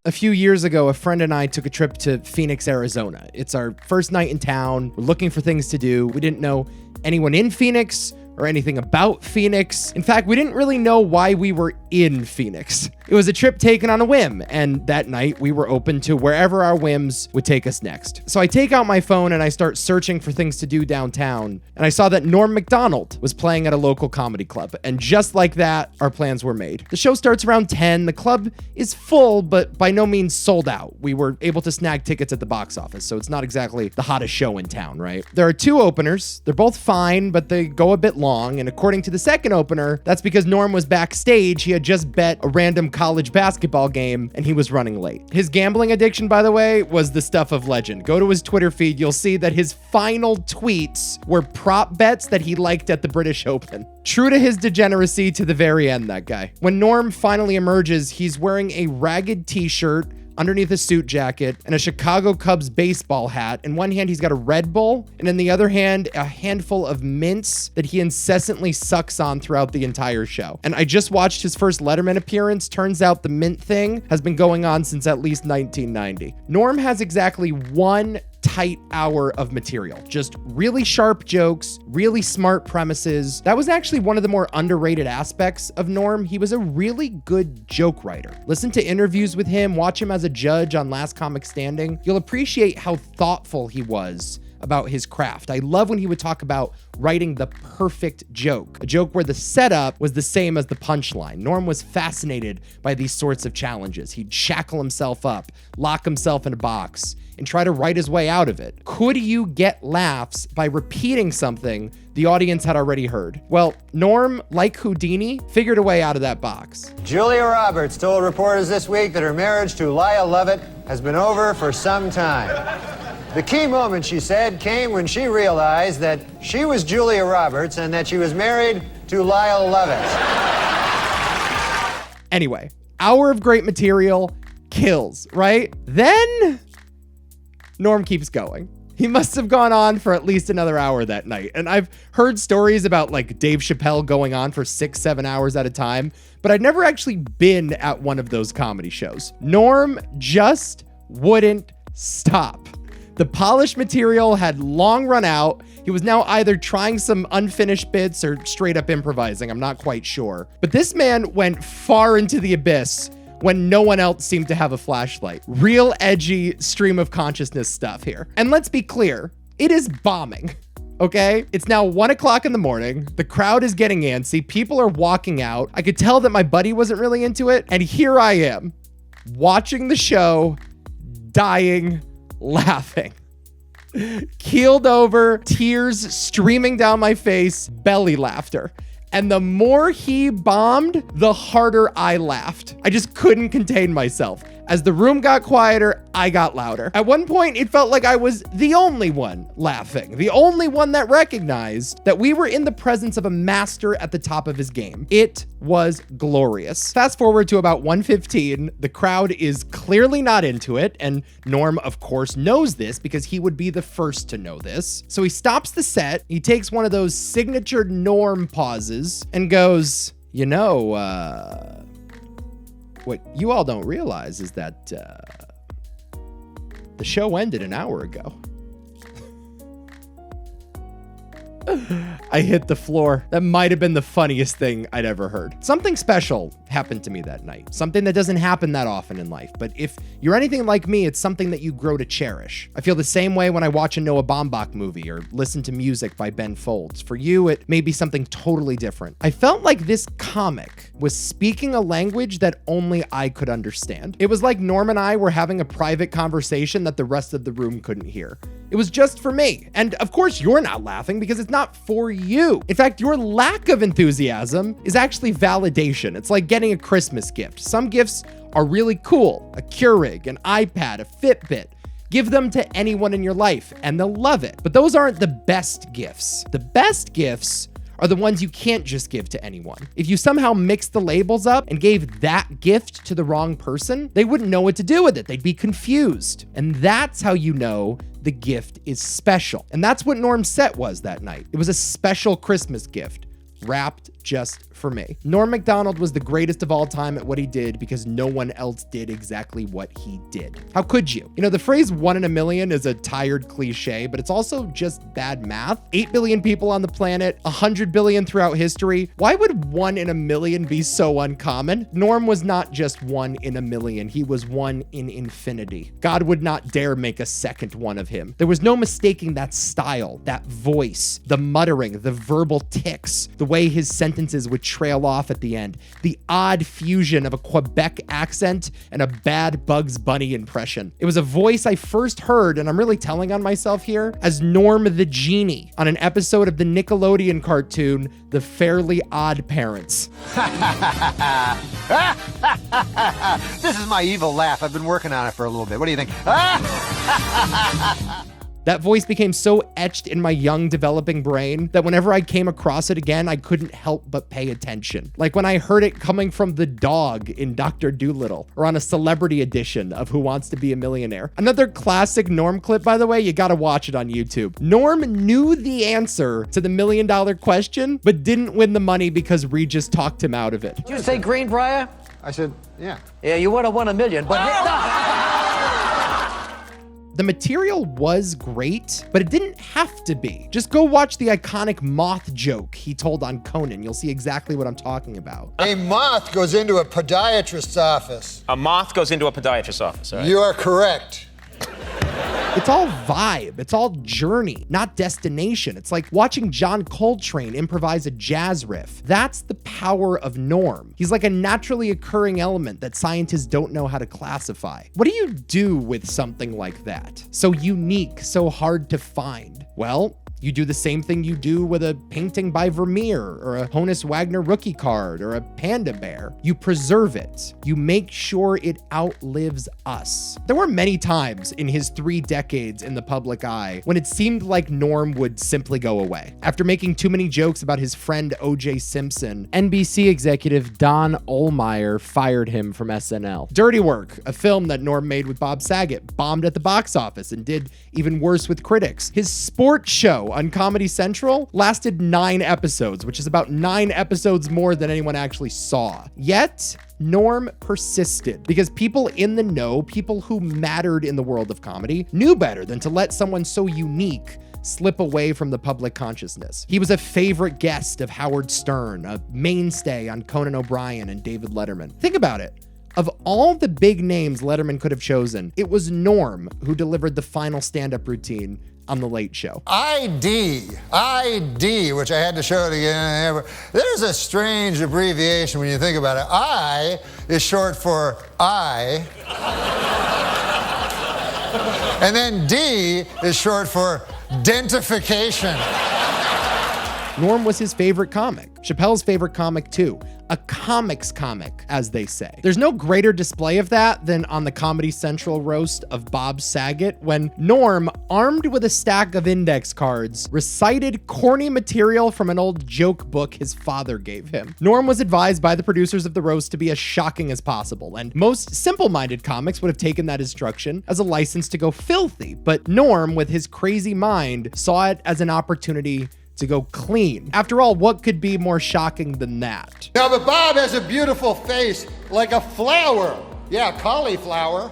A few years ago, a friend and I took a trip to Phoenix, Arizona. It's our first night in town. We're looking for things to do. We didn't know anyone in Phoenix or anything about Phoenix. In fact, we didn't really know why we were in Phoenix. It was a trip taken on a whim, and that night we were open to wherever our whims would take us next. So I take out my phone and I start searching for things to do downtown, and I saw that Norm Macdonald was playing at a local comedy club, and just like that, our plans were made. The show starts around 10. The club is full, but by no means sold out. We were able to snag tickets at the box office, so it's not exactly the hottest show in town, right? There are two openers. They're both fine, but they go a bit long, and according to the second opener, that's because Norm was backstage. He had just bet a random college basketball game, and he was running late. His gambling addiction, by the way, was the stuff of legend. Go to his Twitter feed, you'll see that his final tweets were prop bets that he liked at the British Open. True to his degeneracy to the very end, that guy. When Norm finally emerges, he's wearing a ragged t-shirt underneath a suit jacket and a Chicago Cubs baseball hat. In one hand, he's got a Red Bull, and in the other hand, a handful of mints that he incessantly sucks on throughout the entire show. And I just watched his first Letterman appearance. Turns out the mint thing has been going on since at least 1990. Norm has exactly one tight hour of material. Just really sharp jokes, really smart premises. That was actually one of the more underrated aspects of Norm. He was a really good joke writer. Listen to interviews with him, watch him as a judge on Last Comic Standing. You'll appreciate how thoughtful he was about his craft. I love when he would talk about writing the perfect joke, a joke where the setup was the same as the punchline. Norm was fascinated by these sorts of challenges. He'd shackle himself up, lock himself in a box, and try to write his way out of it. Could you get laughs by repeating something the audience had already heard? Well, Norm, like Houdini, figured a way out of that box. Julia Roberts told reporters this week that her marriage to Lyle Lovett has been over for some time. The key moment, she said, came when she realized that she was Julia Roberts and that she was married to Lyle Lovett. Anyway, hour of great material, kills, right? Then Norm keeps going. He must have gone on for at least another hour that night. And I've heard stories about like Dave Chappelle going on for 6-7 hours at a time, but I'd never actually been at one of those comedy shows. Norm just wouldn't stop. The polished material had long run out. He was now either trying some unfinished bits or straight up improvising. I'm not quite sure. But this man went far into the abyss when no one else seemed to have a flashlight. Real edgy stream of consciousness stuff here. And let's be clear, it is bombing. Okay? It's now 1 o'clock in the morning. The crowd is getting antsy. People are walking out. I could tell that my buddy wasn't really into it. And here I am, watching the show, dying, laughing. Keeled over, tears streaming down my face, belly laughter. And the more he bombed, the harder I laughed. I just couldn't contain myself. As the room got quieter, I got louder. At one point, it felt like I was the only one laughing, the only one that recognized that we were in the presence of a master at the top of his game. It was glorious. Fast forward to about 1:15, the crowd is clearly not into it, and Norm, of course, knows this because he would be the first to know this. So he stops the set, he takes one of those signature Norm pauses, and goes, you know, what you all don't realize is that the show ended an hour ago. I hit the floor. That might have been the funniest thing I'd ever heard. Something special happened to me that night. Something that doesn't happen that often in life. But if you're anything like me, it's something that you grow to cherish. I feel the same way when I watch a Noah Baumbach movie or listen to music by Ben Folds. For you, it may be something totally different. I felt like this comic was speaking a language that only I could understand. It was like Norm and I were having a private conversation that the rest of the room couldn't hear. It was just for me. And of course, you're not laughing because it's not for you. In fact, your lack of enthusiasm is actually validation. It's like getting a Christmas gift. Some gifts are really cool. A Keurig, an iPad, a Fitbit. Give them to anyone in your life and they'll love it. But those aren't the best gifts. The best gifts are the ones you can't just give to anyone. If you somehow mixed the labels up and gave that gift to the wrong person, they wouldn't know what to do with it. They'd be confused. And that's how you know the gift is special. And that's what Norm's set was that night. It was a special Christmas gift. wrapped just for me. Norm Macdonald was the greatest of all time at what he did because no one else did exactly what he did. How could you? You know, the phrase 1 in a million is a tired cliche, but it's also just bad math. 8 billion people on the planet, 100 billion throughout history. Why would 1 in a million be so uncommon? Norm was not just 1 in a million. He was 1 in infinity. God would not dare make a second one of him. There was no mistaking that style, that voice, the muttering, the verbal tics, the way his sentences would trail off at the end, the odd fusion of a Quebec accent and a bad Bugs Bunny impression. It was a voice I first heard, and I'm really telling on myself here, as Norm the Genie on an episode of the Nickelodeon cartoon, The Fairly OddParents. This is my evil laugh. I've been working on it for a little bit. What do you think? That voice became so etched in my young developing brain that whenever I came across it again, I couldn't help but pay attention. Like when I heard it coming from the dog in Dr. Dolittle, or on a celebrity edition of Who Wants to Be a Millionaire. Another classic Norm clip, by the way, you gotta watch it on YouTube. Norm knew the answer to the $1 million question, but didn't win the money because Regis talked him out of it. Did you say Greenbrier? I said, yeah. Yeah, you would have won $1 million, but... The material was great, but it didn't have to be. Just go watch the iconic moth joke he told on Conan. You'll see exactly what I'm talking about. A moth goes into a podiatrist's office. A moth goes into a podiatrist's office, all right? You are correct. It's all vibe. It's all journey, not destination. It's like watching John Coltrane improvise a jazz riff. That's the power of Norm. He's like a naturally occurring element that scientists don't know how to classify. What do you do with something like that? So unique, so hard to find. Well, you do the same thing you do with a painting by Vermeer or a Honus Wagner rookie card or a panda bear. You preserve it. You make sure it outlives us. There were many times in his 3 decades in the public eye when it seemed like Norm would simply go away. After making too many jokes about his friend O.J. Simpson, NBC executive Don Ohlmeyer fired him from SNL. Dirty Work, a film that Norm made with Bob Saget, bombed at the box office and did even worse with critics. His sports show on Comedy Central lasted 9 episodes, which is about 9 episodes more than anyone actually saw. Yet, Norm persisted because people in the know, people who mattered in the world of comedy, knew better than to let someone so unique slip away from the public consciousness. He was a favorite guest of Howard Stern, a mainstay on Conan O'Brien and David Letterman. Think about it. Of all the big names Letterman could have chosen, it was Norm who delivered the final stand-up routine on The Late Show. ID, which I had to show it again. There's a strange abbreviation when you think about it. I is short for I. And then D is short for dentification. Norm was his favorite comic. Chappelle's favorite comic too. A comics comic, as they say. There's no greater display of that than on the Comedy Central roast of Bob Saget, when Norm, armed with a stack of index cards, recited corny material from an old joke book his father gave him. Norm was advised by the producers of the roast to be as shocking as possible, and most simple-minded comics would have taken that instruction as a license to go filthy, but Norm, with his crazy mind, saw it as an opportunity to go clean. After all, what could be more shocking than that? Now, but Bob has a beautiful face like a flower. Yeah, cauliflower.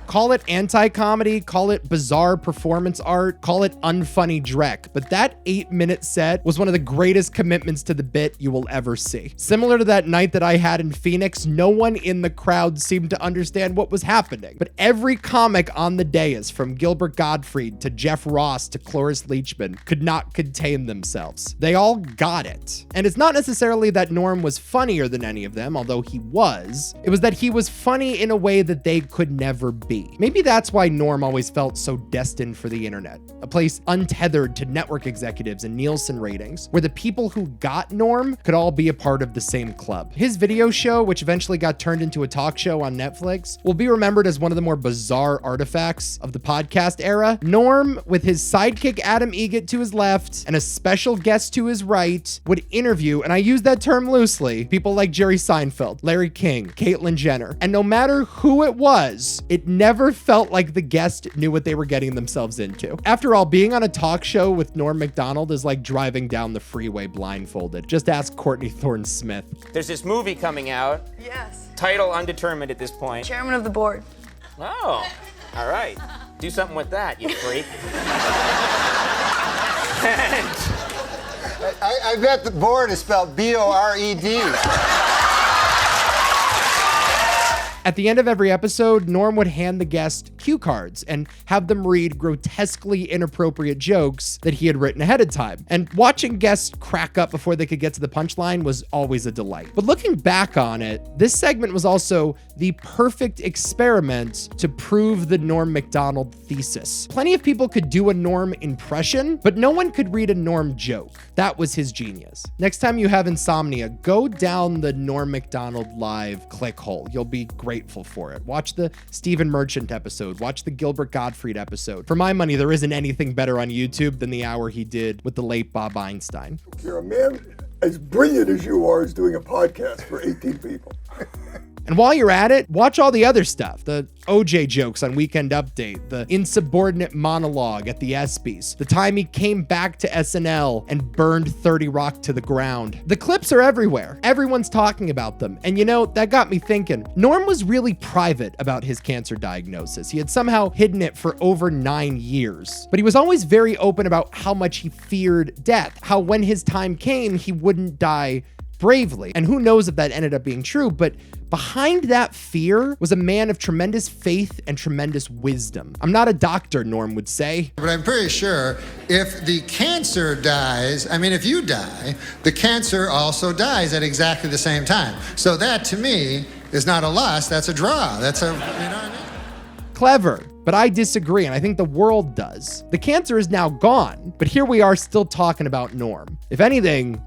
Call it anti-comedy, call it bizarre performance art, call it unfunny dreck, but that 8-minute set was one of the greatest commitments to the bit you will ever see. Similar to that night that I had in Phoenix, no one in the crowd seemed to understand what was happening, but every comic on the dais, from Gilbert Gottfried to Jeff Ross to Cloris Leachman, could not contain themselves. They all got it. And it's not necessarily that Norm was funnier than any of them, although he was. It was that he was funny in a way that they could never be. Maybe that's why Norm always felt so destined for the internet, a place untethered to network executives and Nielsen ratings, where the people who got Norm could all be a part of the same club. His video show, which eventually got turned into a talk show on Netflix, will be remembered as one of the more bizarre artifacts of the podcast era. Norm, with his sidekick Adam Egget to his left and a special guest to his right, would interview, and I use that term loosely, people like Jerry Seinfeld, Larry King, Caitlyn Jenner, and no matter who it was, it never never felt like the guest knew what they were getting themselves into. After all, being on a talk show with Norm Macdonald is like driving down the freeway blindfolded. Just ask Courtney Thorne-Smith. There's this movie coming out. Yes. Title undetermined at this point. Chairman of the board. Oh, all right. Do something with that, you freak. I bet the board is spelled B-O-R-E-D. At the end of every episode, Norm would hand the guest cue cards and have them read grotesquely inappropriate jokes that he had written ahead of time. And watching guests crack up before they could get to the punchline was always a delight. But looking back on it, this segment was also the perfect experiment to prove the Norm Macdonald thesis. Plenty of people could do a Norm impression, but no one could read a Norm joke. That was his genius. Next time you have insomnia, go down the Norm Macdonald live click hole. You'll be grateful for it. Watch the Stephen Merchant episode. Watch the Gilbert Gottfried episode. For my money, there isn't anything better on YouTube than the hour he did with the late Bob Einstein. You're a man as brilliant as you are is doing a podcast for 18 people. And while you're at it, watch all the other stuff. The OJ jokes on Weekend Update, the insubordinate monologue at the ESPYs, the time he came back to SNL and burned 30 Rock to the ground. The clips are everywhere. Everyone's talking about them. And you know, that got me thinking. Norm was really private about his cancer diagnosis. He had somehow hidden it for over 9 years. But he was always very open about how much he feared death, how when his time came, he wouldn't die bravely. And who knows if that ended up being true, but behind that fear was a man of tremendous faith and tremendous wisdom. I'm not a doctor, Norm would say. But I'm pretty sure if the cancer dies, if you die, the cancer also dies at exactly the same time. So that, to me, is not a loss, that's a draw. That's a, you know what I mean? Clever, but I disagree, and I think the world does. The cancer is now gone, but here we are still talking about Norm. If anything,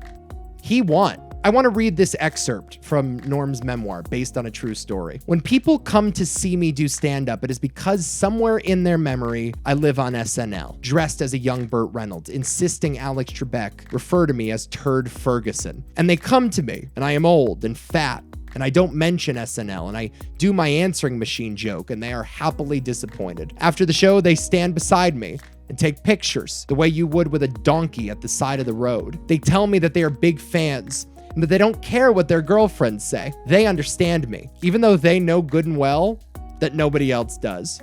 he won. I want to read this excerpt from Norm's memoir based on a true story. When people come to see me do stand-up, it is because somewhere in their memory, I live on SNL, dressed as a young Burt Reynolds, insisting Alex Trebek refer to me as Turd Ferguson. And they come to me, and I am old and fat, and I don't mention SNL, and I do my answering machine joke, and they are happily disappointed. After the show, they stand beside me and take pictures, the way you would with a donkey at the side of the road. They tell me that they are big fans, and that they don't care what their girlfriends say. They understand me, even though they know good and well that nobody else does.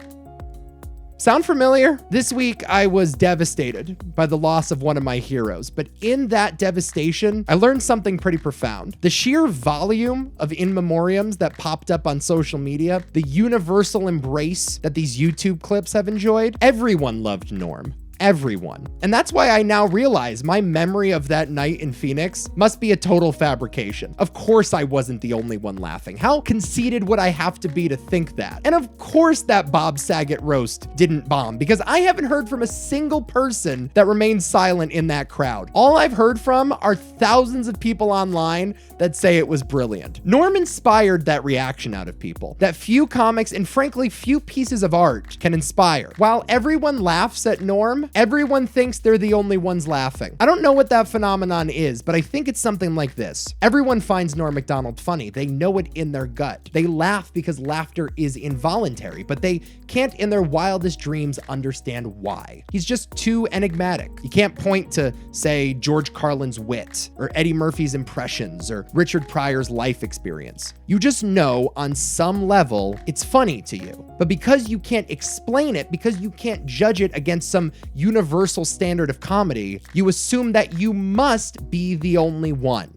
Sound familiar? This week, I was devastated by the loss of one of my heroes, but in that devastation, I learned something pretty profound. The sheer volume of in memoriams that popped up on social media, the universal embrace that these YouTube clips have enjoyed, everyone loved Norm. Everyone. And that's why I now realize my memory of that night in Phoenix must be a total fabrication. Of course I wasn't the only one laughing. How conceited would I have to be to think that? And of course that Bob Saget roast didn't bomb, because I haven't heard from a single person that remained silent in that crowd. All I've heard from are thousands of people online that say it was brilliant. Norm inspired that reaction out of people that few comics and frankly few pieces of art can inspire. While everyone laughs at Norm, everyone thinks they're the only ones laughing. I don't know what that phenomenon is, but I think it's something like this. Everyone finds Norm Macdonald funny. They know it in their gut. They laugh because laughter is involuntary, but they can't in their wildest dreams understand why. He's just too enigmatic. You can't point to, say, George Carlin's wit, or Eddie Murphy's impressions, or Richard Pryor's life experience. You just know on some level it's funny to you. But because you can't explain it, because you can't judge it against some universal standard of comedy, you assume that you must be the only one.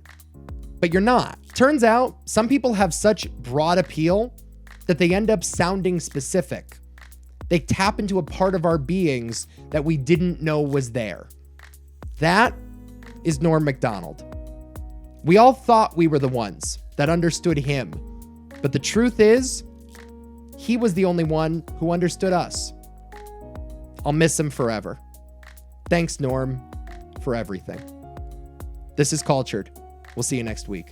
But you're not. Turns out, some people have such broad appeal that they end up sounding specific. They tap into a part of our beings that we didn't know was there. That is Norm Macdonald. We all thought we were the ones that understood him, but the truth is, he was the only one who understood us. I'll miss him forever. Thanks, Norm, for everything. This is Cultured. We'll see you next week.